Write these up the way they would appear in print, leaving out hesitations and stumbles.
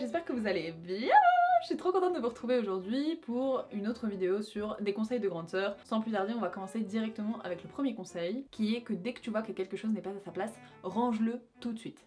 j'espère que vous allez bien. Je suis trop contente de vous retrouver aujourd'hui pour une autre vidéo sur des conseils de grande sœur. Sans plus tarder, on va commencer directement avec le premier conseil, qui est que dès que tu vois que quelque chose n'est pas à sa place, range-le tout de suite.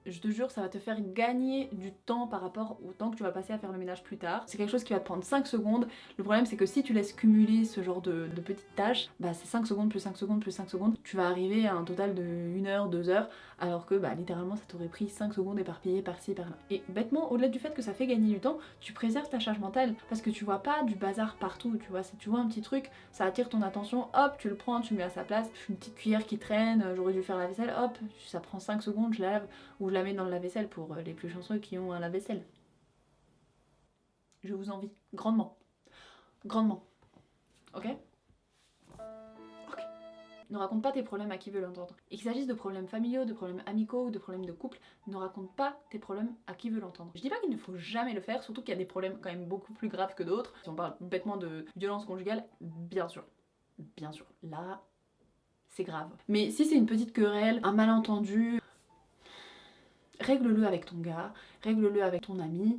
Je te jure, ça va te faire gagner du temps par rapport au temps que tu vas passer à faire le ménage plus tard. C'est quelque chose qui va te prendre 5 secondes. Le problème, c'est que si tu laisses cumuler ce genre de petites tâches, bah c'est 5 secondes, plus 5 secondes, plus 5 secondes. Tu vas arriver à un total de 1 heure, 2 heures, alors que bah littéralement, ça t'aurait pris 5 secondes éparpillées par-ci, par-là. Et bêtement, au-delà du fait que ça fait gagner du temps, tu préserves ta charge mentale parce que tu vois pas du bazar partout, tu vois. Si tu vois un petit truc, ça attire ton attention, hop, tu le prends, tu le mets à sa place. Une petite cuillère qui traîne, j'aurais dû faire la vaisselle, hop, ça prend 5 secondes, je la lave, ou je la mets dans le lave-vaisselle pour les plus chanceux qui ont un lave-vaisselle. Je vous envie, grandement. Grandement. Ok? Ok. Ne raconte pas tes problèmes à qui veut l'entendre. Et qu'il s'agisse de problèmes familiaux, de problèmes amicaux ou de problèmes de couple, ne raconte pas tes problèmes à qui veut l'entendre. Je dis pas qu'il ne faut jamais le faire, surtout qu'il y a des problèmes quand même beaucoup plus graves que d'autres. Si on parle bêtement de violence conjugale, bien sûr. Bien sûr. Là, c'est grave. Mais si c'est une petite querelle, un malentendu, règle-le avec ton gars, règle-le avec ton ami,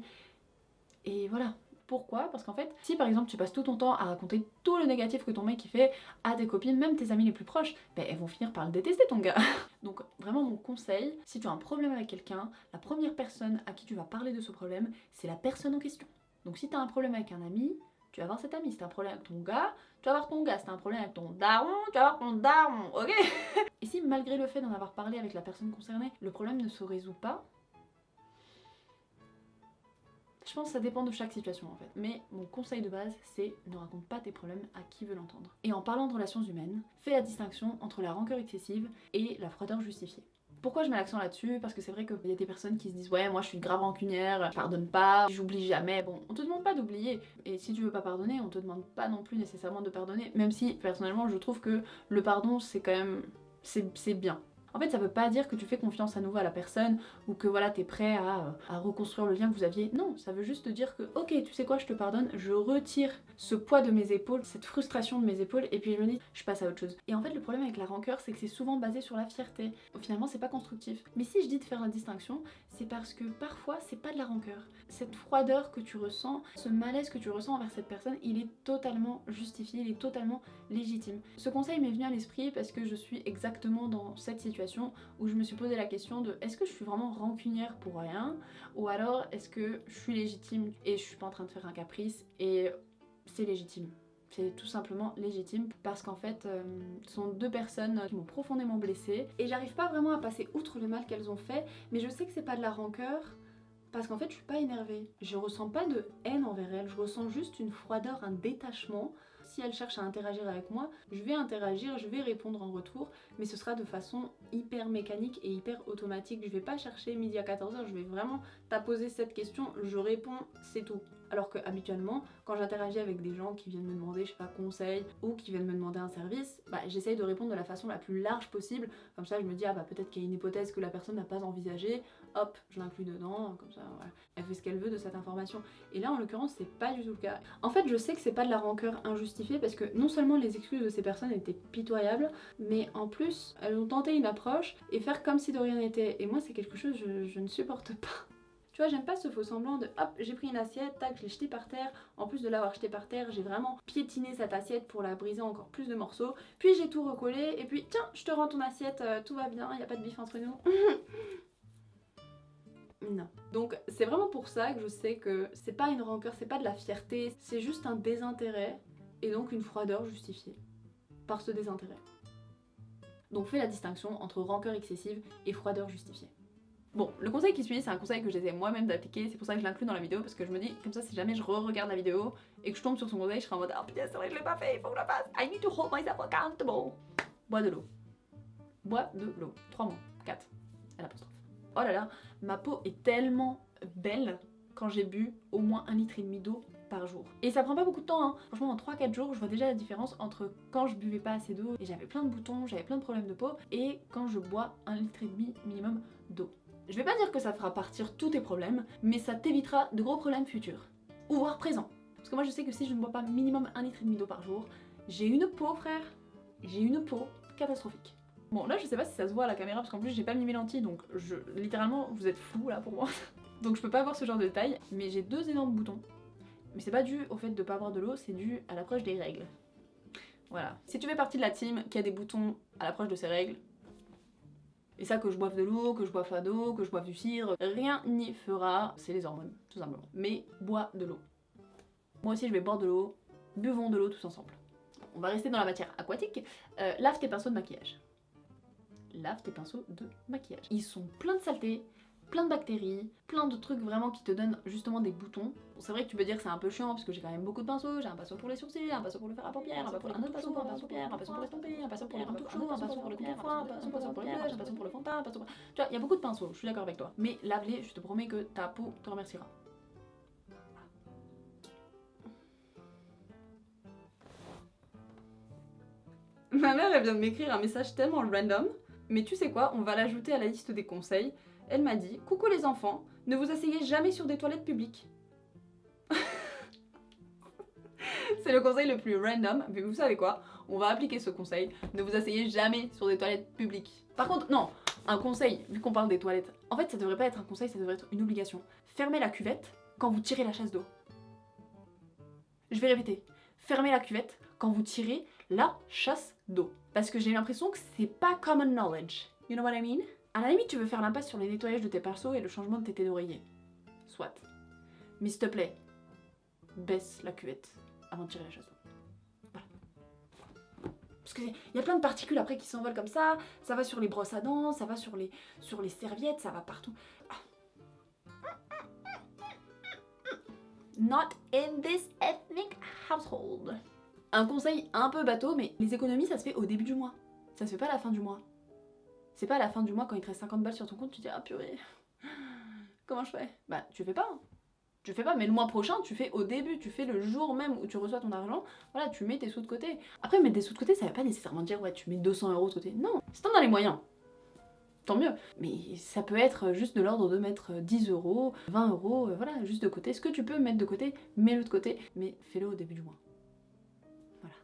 et voilà. Pourquoi? Parce qu'en fait, si par exemple tu passes tout ton temps à raconter tout le négatif que ton mec il fait à tes copines, même tes amis les plus proches, ben elles vont finir par le détester ton gars. Donc vraiment mon conseil, si tu as un problème avec quelqu'un, la première personne à qui tu vas parler de ce problème, c'est la personne en question. Donc si tu as un problème avec un ami, tu vas voir cet ami. Si tu as un problème avec ton gars, tu vas voir ton gars. Si tu as un problème avec ton daron, tu vas voir ton daron, ok? Et si malgré le fait d'en avoir parlé avec la personne concernée, le problème ne se résout pas, je pense que ça dépend de chaque situation en fait. Mais mon conseil de base, c'est ne raconte pas tes problèmes à qui veut l'entendre. Et en parlant de relations humaines, fais la distinction entre la rancœur excessive et la froideur justifiée. Pourquoi je mets l'accent là-dessus? Parce que c'est vrai qu'il y a des personnes qui se disent ouais moi je suis grave rancunière, je pardonne pas, j'oublie jamais. Bon, on te demande pas d'oublier. Et si tu veux pas pardonner, on te demande pas non plus nécessairement de pardonner. Même si personnellement je trouve que le pardon c'est quand même... c'est bien. En fait, ça veut pas dire que tu fais confiance à nouveau à la personne ou que voilà, t'es prêt à reconstruire le lien que vous aviez. Non, ça veut juste te dire que, ok, tu sais quoi, je te pardonne, je retire ce poids de mes épaules, cette frustration de mes épaules, et puis je me dis, je passe à autre chose. Et en fait, le problème avec la rancœur, c'est que c'est souvent basé sur la fierté. Finalement, c'est pas constructif. Mais si je dis de faire la distinction, c'est parce que parfois, c'est pas de la rancœur. Cette froideur que tu ressens, ce malaise que tu ressens envers cette personne, il est totalement justifié, il est totalement légitime. Ce conseil m'est venu à l'esprit parce que je suis exactement dans cette situation où je me suis posé la question de est-ce que je suis vraiment rancunière pour rien ou alors est-ce que je suis légitime et je suis pas en train de faire un caprice et c'est légitime. C'est tout simplement légitime parce qu'en fait ce sont deux personnes qui m'ont profondément blessée et j'arrive pas vraiment à passer outre le mal qu'elles ont fait, mais je sais que c'est pas de la rancœur parce qu'en fait je suis pas énervée. Je ressens pas de haine envers elles, je ressens juste une froideur, un détachement. Si elle cherche à interagir avec moi, je vais interagir, je vais répondre en retour, mais ce sera de façon hyper mécanique et hyper automatique. Je vais pas chercher midi à 14h, je vais vraiment t'apposer cette question, je réponds, c'est tout. Alors que habituellement, quand j'interagis avec des gens qui viennent me demander, je sais pas, conseil ou qui viennent me demander un service, bah j'essaye de répondre de la façon la plus large possible. Comme ça, je me dis, ah bah peut-être qu'il y a une hypothèse que la personne n'a pas envisagée, hop, je l'inclus dedans, comme ça, voilà. Elle fait ce qu'elle veut de cette information. Et là, en l'occurrence, c'est pas du tout le cas. En fait, je sais que c'est pas de la rancœur injustifiée parce que non seulement les excuses de ces personnes étaient pitoyables, mais en plus, elles ont tenté une approche et faire comme si de rien n'était. Et moi, c'est quelque chose que je ne supporte pas. Tu vois, j'aime pas ce faux semblant de hop, j'ai pris une assiette, tac, je l'ai jetée par terre. En plus de l'avoir jetée par terre, j'ai vraiment piétiné cette assiette pour la briser en encore plus de morceaux. Puis j'ai tout recollé et puis tiens, je te rends ton assiette, tout va bien, y a pas de bif entre nous. Non. Donc c'est vraiment pour ça que je sais que c'est pas une rancœur, c'est pas de la fierté, c'est juste un désintérêt et donc une froideur justifiée par ce désintérêt. Donc fais la distinction entre rancœur excessive et froideur justifiée. Bon, le conseil qui suit, c'est un conseil que j'essaie moi-même d'appliquer, c'est pour ça que je l'inclus dans la vidéo, parce que je me dis, comme ça, si jamais je re-regarde la vidéo et que je tombe sur son conseil, je serai en mode ah putain, c'est vrai, je l'ai pas fait, il faut que je le fasse. I need to hold myself accountable. Bois de l'eau. Bois de l'eau. 3 mots. 4. À l'apostrophe. Oh là là, ma peau est tellement belle quand j'ai bu au moins 1,5 litre d'eau par jour. Et ça prend pas beaucoup de temps, hein. Franchement en 3-4 jours je vois déjà la différence entre quand je buvais pas assez d'eau et j'avais plein de boutons, j'avais plein de problèmes de peau, et quand je bois 1,5 litre minimum d'eau. Je vais pas dire que ça fera partir tous tes problèmes, mais ça t'évitera de gros problèmes futurs, ou voire présents. Parce que moi je sais que si je ne bois pas minimum 1,5 litre d'eau par jour, j'ai une peau frère, j'ai une peau catastrophique. Bon là je sais pas si ça se voit à la caméra parce qu'en plus j'ai pas mis mes lentilles donc littéralement vous êtes flou là pour moi. Donc je peux pas avoir ce genre de taille, mais j'ai 2 énormes boutons. Mais c'est pas dû au fait de pas avoir de l'eau, c'est dû à l'approche des règles. Voilà. Si tu fais partie de la team qui a des boutons à l'approche de ses règles, et ça, que je boive de l'eau, que je boive pas d'eau, que je boive du cidre, rien n'y fera, c'est les hormones, tout simplement. Mais bois de l'eau. Moi aussi je vais boire de l'eau, buvons de l'eau tous ensemble. On va rester dans la matière aquatique. Lave tes pinceaux de maquillage. Lave tes pinceaux de maquillage. Ils sont pleins de saleté, plein de bactéries, plein de trucs vraiment qui te donnent justement des boutons. C'est vrai que tu peux dire que c'est un peu chiant parce que j'ai quand même beaucoup de pinceaux. J'ai un pinceau pour les sourcils, un pinceau pour le fer à paupières, un autre pinceau pour un pinceau paupières, un pinceau pour l'estomper, un pinceau pour les retouches, un pinceau pour le pierre, un pinceau pour le blush, un pinceau pour le fond de teint, un pinceau pour... Tu vois, il y a beaucoup de pinceaux, je suis d'accord avec toi. Mais lave-les, je te promets que ta peau te remerciera. Ma mère, elle vient de m'écrire un message tellement random, mais tu sais quoi, on va l'ajouter à la liste des conseils. Elle m'a dit « Coucou les enfants, ne vous asseyez jamais sur des toilettes publiques. » C'est le conseil le plus random, mais vous savez quoi, on va appliquer ce conseil, ne vous asseyez jamais sur des toilettes publiques. Par contre, non, un conseil, vu qu'on parle des toilettes, en fait ça devrait pas être un conseil, ça devrait être une obligation. Fermez la cuvette quand vous tirez la chasse d'eau. Je vais répéter, fermez la cuvette quand vous tirez la chasse d'eau. Parce que j'ai l'impression que c'est pas common knowledge. You know what I mean? À la limite, tu veux faire l'impasse sur les nettoyages de tes pinceaux et le changement de tes têtes d'oreiller. Soit. Mais s'il te plaît, baisse la cuvette avant de tirer la chasse d'eau. Voilà. Parce qu'il y a plein de particules après qui s'envolent comme ça va sur les brosses à dents, ça va sur les serviettes, ça va partout. Not in this ethnic household. Un conseil un peu bateau, mais les économies ça se fait au début du mois. Ça se fait pas à la fin du mois. C'est pas à la fin du mois quand il te reste 50 balles sur ton compte, tu te dis ah purée, comment je fais? Bah tu fais pas. Tu fais pas, mais le mois prochain tu fais au début, tu fais le jour même où tu reçois ton argent, voilà, tu mets tes sous de côté. Après mettre des sous de côté ça veut pas nécessairement dire ouais tu mets 200 € de côté, non, si t'en as les moyens. Tant mieux, mais ça peut être juste de l'ordre de mettre 10 €, 20 €, voilà, juste de côté. Ce que tu peux mettre de côté, mets-le de côté, mais fais-le au début du mois. Voilà.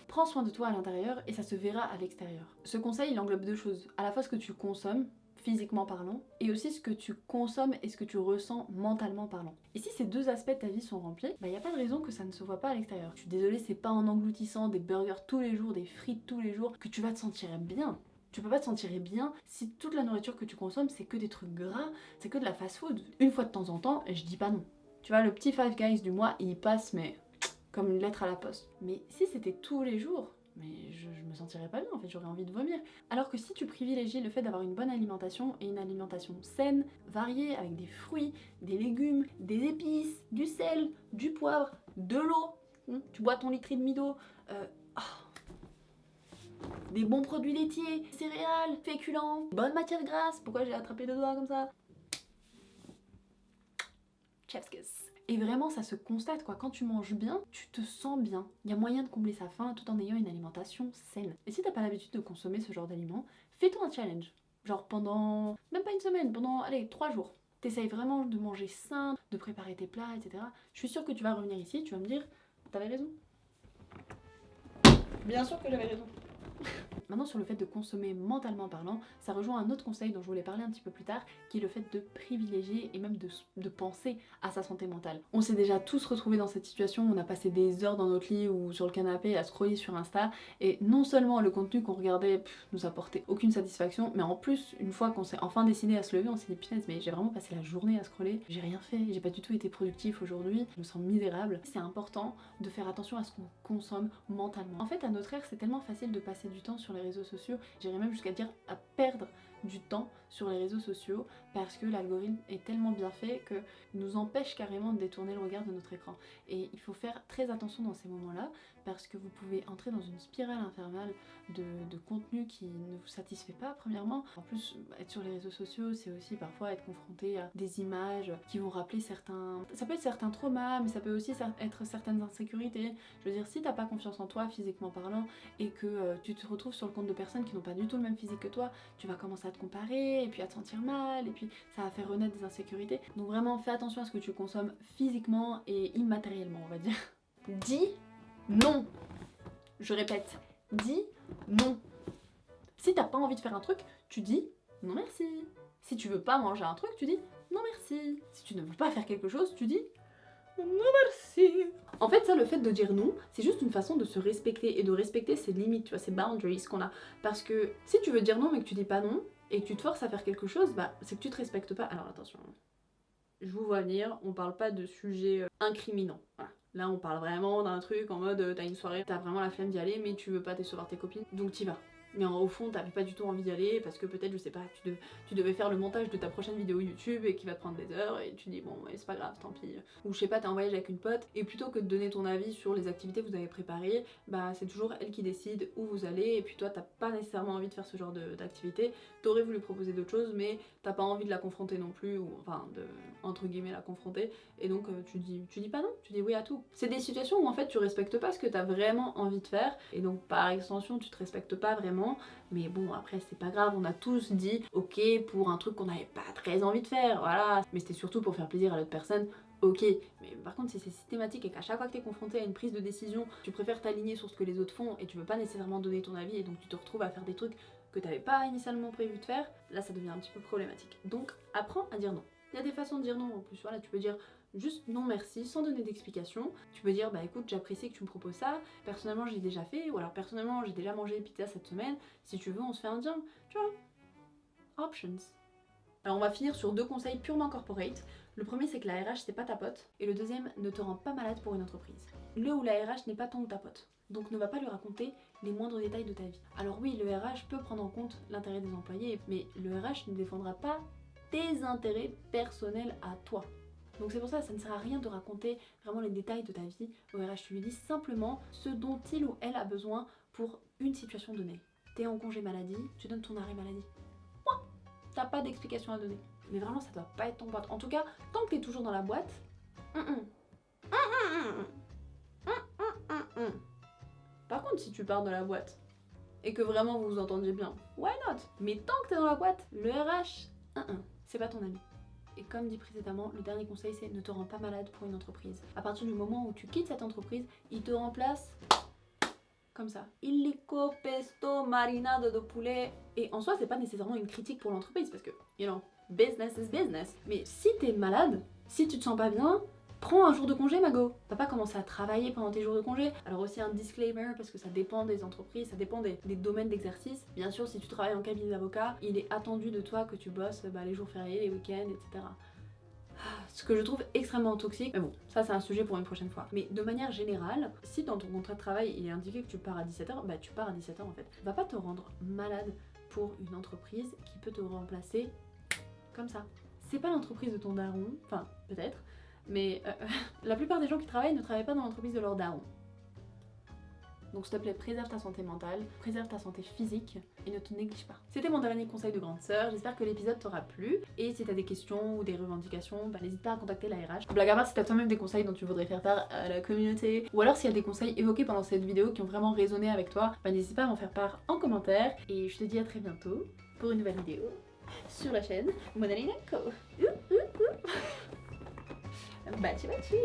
Prends soin de toi à l'intérieur et ça se verra à l'extérieur. Ce conseil, il englobe 2 choses. À la fois ce que tu consommes, physiquement parlant, et aussi ce que tu consommes et ce que tu ressens mentalement parlant. Et si ces 2 aspects de ta vie sont remplis, bah y a pas de raison que ça ne se voit pas à l'extérieur. Je suis désolée, c'est pas en engloutissant des burgers tous les jours, des frites tous les jours, que tu vas te sentir bien. Tu peux pas te sentir bien si toute la nourriture que tu consommes c'est que des trucs gras, c'est que de la fast food. Une fois de temps en temps, je dis pas non. Tu vois, le petit Five Guys du mois, il passe mais comme une lettre à la poste. Mais si c'était tous les jours, mais je me sentirais pas bien en fait, j'aurais envie de vomir. Alors que si tu privilégies le fait d'avoir une bonne alimentation et une alimentation saine, variée, avec des fruits, des légumes, des épices, du sel, du poivre, de l'eau, tu bois ton litre et demi d'eau, des bons produits laitiers, céréales, féculents, bonne matière grasse. Pourquoi j'ai attrapé 2 doigts comme ça? Chef's kiss. Et vraiment ça se constate quoi, quand tu manges bien, tu te sens bien. Il y a moyen de combler sa faim tout en ayant une alimentation saine. Et si t'as pas l'habitude de consommer ce genre d'aliments, fais-toi un challenge. Genre pendant, même pas une semaine, pendant, allez, 3 jours. T'essayes vraiment de manger sain, de préparer tes plats, etc. Je suis sûre que tu vas revenir ici, tu vas me dire, t'avais raison. Bien sûr que j'avais raison. Maintenant sur le fait de consommer mentalement parlant, ça rejoint un autre conseil dont je voulais parler un petit peu plus tard, qui est le fait de privilégier et même de penser à sa santé mentale. On s'est déjà tous retrouvés dans cette situation, on a passé des heures dans notre lit ou sur le canapé à scroller sur Insta, et non seulement le contenu qu'on regardait nous apportait aucune satisfaction, mais en plus, une fois qu'on s'est enfin décidé à se lever, on s'est dit punaise mais j'ai vraiment passé la journée à scroller, j'ai rien fait, j'ai pas du tout été productif aujourd'hui, je me sens misérable. C'est important de faire attention à ce qu'on consomme mentalement. En fait à notre ère c'est tellement facile de passer du temps sur les réseaux sociaux, j'irais même jusqu'à dire à perdre du temps sur les réseaux sociaux parce que l'algorithme est tellement bien fait que nous empêche carrément de détourner le regard de notre écran. Et il faut faire très attention dans ces moments-là parce que vous pouvez entrer dans une spirale infernale de contenu qui ne vous satisfait pas premièrement. En plus, être sur les réseaux sociaux, c'est aussi parfois être confronté à des images qui vont rappeler certains... Ça peut être certains traumas, mais ça peut aussi être certaines insécurités. Je veux dire, si t'as pas confiance en toi, physiquement parlant, et que tu te retrouves sur le compte de personnes qui n'ont pas du tout le même physique que toi, tu vas commencer à te comparer, et puis à te sentir mal, et puis ça va faire renaître des insécurités. Donc vraiment, fais attention à ce que tu consommes physiquement et immatériellement, on va dire. Dis non. Je répète, dis non. Si t'as pas envie de faire un truc, tu dis non merci. Si tu veux pas manger un truc, tu dis non merci. Si tu ne veux pas faire quelque chose, tu dis non merci. En fait, ça, le fait de dire non, c'est juste une façon de se respecter et de respecter ses limites, tu vois, ses boundaries qu'on a. Parce que si tu veux dire non mais que tu dis pas non et que tu te forces à faire quelque chose, bah c'est que tu te respectes pas. Alors attention, je vous vois venir, on parle pas de sujets incriminants. Voilà. Là, on parle vraiment d'un truc en mode t'as une soirée, t'as vraiment la flemme d'y aller, mais tu veux pas décevoir tes copines, donc t'y vas. Mais au fond, t'avais pas du tout envie d'y aller parce que peut-être, je sais pas, tu devais faire le montage de ta prochaine vidéo YouTube et qui va te prendre des heures et tu dis bon, ouais, c'est pas grave, tant pis. Ou je sais pas, t'es en voyage avec une pote et plutôt que de donner ton avis sur les activités que vous avez préparées, bah c'est toujours elle qui décide où vous allez et puis toi, t'as pas nécessairement envie de faire ce genre d'activité. T'aurais voulu proposer d'autres choses, mais t'as pas envie de la confronter non plus, ou enfin de entre guillemets la confronter, et donc tu dis pas non, tu dis oui à tout. C'est des situations où en fait tu respectes pas ce que t'as vraiment envie de faire, et donc par extension tu te respectes pas vraiment, mais bon après c'est pas grave, on a tous dit ok pour un truc qu'on n'avait pas très envie de faire, voilà, mais c'était surtout pour faire plaisir à l'autre personne. Ok, mais par contre si c'est systématique et qu'à chaque fois que t'es confronté à une prise de décision, tu préfères t'aligner sur ce que les autres font et tu veux pas nécessairement donner ton avis et donc tu te retrouves à faire des trucs que t'avais pas initialement prévu de faire, là ça devient un petit peu problématique. Donc apprends à dire non. Il y a des façons de dire non en plus, voilà, tu peux dire juste non merci sans donner d'explication. Tu peux dire bah écoute j'apprécie que tu me proposes ça, personnellement j'ai déjà fait, ou alors personnellement j'ai déjà mangé pizza cette semaine, si tu veux on se fait un dîner, tu vois. Options. Alors on va finir sur 2 conseils purement corporate. Le premier c'est que la RH c'est pas ta pote, et le deuxième ne te rend pas malade pour une entreprise. Le ou la RH n'est pas ton ou ta pote, donc ne va pas lui raconter les moindres détails de ta vie. Alors oui, le RH peut prendre en compte l'intérêt des employés, mais le RH ne défendra pas tes intérêts personnels à toi. Donc c'est pour ça, ça ne sert à rien de raconter vraiment les détails de ta vie au RH. Tu lui dis simplement ce dont il ou elle a besoin pour une situation donnée. T'es en congé maladie, tu donnes ton arrêt maladie. T'as pas d'explication à donner. Mais vraiment, ça doit pas être ton pote. En tout cas, tant que t'es toujours dans la boîte, Par contre, si tu pars de la boîte et que vraiment vous vous entendiez bien, why not? Mais tant que t'es dans la boîte, le RH, c'est pas ton ami. Et comme dit précédemment, le dernier conseil c'est ne te rends pas malade pour une entreprise. À partir du moment où tu quittes cette entreprise, il te remplace comme ça. Illico pesto marinado de poulet. Et en soi, c'est pas nécessairement une critique pour l'entreprise parce que, you know, business is business. Mais si t'es malade, si tu te sens pas bien, prends un jour de congé, Mago. T'as pas commencé à travailler pendant tes jours de congé. Alors aussi un disclaimer, parce que ça dépend des entreprises, ça dépend des domaines d'exercice. Bien sûr, si tu travailles en cabinet d'avocat, il est attendu de toi que tu bosses les jours fériés, les week-ends, etc. Ce que je trouve extrêmement toxique, mais bon, ça c'est un sujet pour une prochaine fois. Mais de manière générale, si dans ton contrat de travail il est indiqué que tu pars à 17h, bah tu pars à 17h en fait. Va pas te rendre malade pour une entreprise qui peut te remplacer comme ça. C'est pas l'entreprise de ton daron, enfin peut-être, mais la plupart des gens qui travaillent ne travaillent pas dans l'entreprise de leur daron. Donc s'il te plaît, préserve ta santé mentale, préserve ta santé physique et ne te néglige pas. C'était mon dernier conseil de grande sœur, j'espère que l'épisode t'aura plu. Et si t'as des questions ou des revendications, bah n'hésite pas à contacter la RH. Blague à part, si t'as toi-même des conseils dont tu voudrais faire part à la communauté, ou alors s'il y a des conseils évoqués pendant cette vidéo qui ont vraiment résonné avec toi, bah n'hésite pas à m'en faire part en commentaire. Et je te dis à très bientôt pour une nouvelle vidéo sur la chaîne Monalina Co. Bachi bachi.